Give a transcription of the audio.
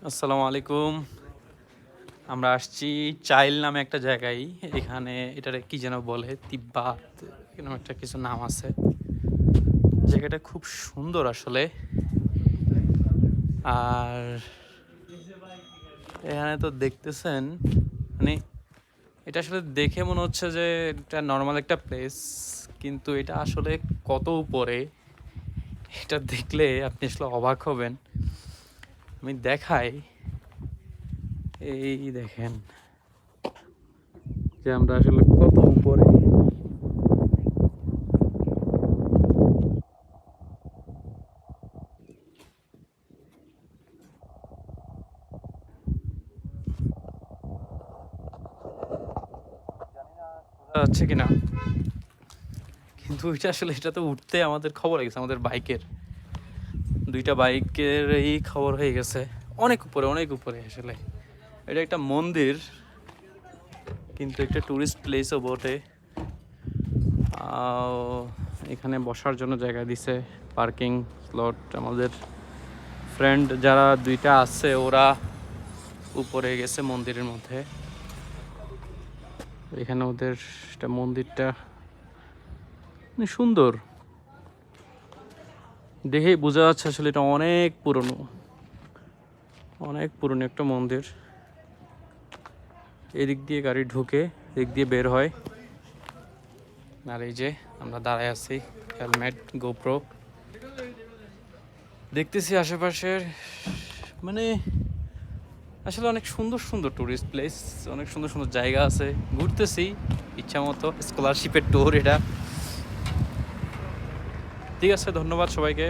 আসসালামু আলাইকুম। আমরা আসছি চাইল নামে একটা জায়গায়। এখানে এটারে কি যেন বলে, তিব্বাত এরকম একটা কিছু নাম আছে। জায়গাটা খুব সুন্দর আসলে। আর এখানে তো দেখতেছেন, মানে এটা আসলে দেখে মনে হচ্ছে যে এটা নর্মাল একটা প্লেস, কিন্তু এটা আসলে কত উপরে। এটা দেখলে আপনি আসলে অবাক হবেন। আমি দেখাই, এই দেখেন যে আমরা আসলে কত উপরে। যাচ্ছে কিনা, কিন্তু এটা আসলে এটাতে উঠতে আমাদের খবর হয়ে গেছে, আমাদের বাইকের দুইটা বাইকের এই খবর হয়ে গেছে। অনেক উপরে, অনেক উপরে আসলে। এটা একটা মন্দির, কিন্তু একটা টুরিস্ট প্লেসও বটে। এখানে বসার জন্য জায়গা দিছে, পার্কিং স্লট। আমাদের ফ্রেন্ড যারা দুইটা আছে ওরা উপরে গেছে মন্দিরের মধ্যে। এখানে ওদের মন্দিরটা সুন্দর, দেখেই বোঝা যাচ্ছে আসলে এটা অনেক পুরনো, অনেক পুরনো একটা মন্দির। এদিক দিয়ে গাড়ি ঢুকে, এদিক দিয়ে বের হয়। আর এই যে আমরা দাঁড়ায় আছি, হেলমেট, গোপ্রো দেখতেছি আশেপাশের। মানে আসলে অনেক সুন্দর সুন্দর টুরিস্ট প্লেস, অনেক সুন্দর সুন্দর জায়গা আছে। ঘুরতেছি ইচ্ছা মতো, স্কলারশিপের ট্যুর এটা। ঠিক আছে, ধন্যবাদ সবাইকে।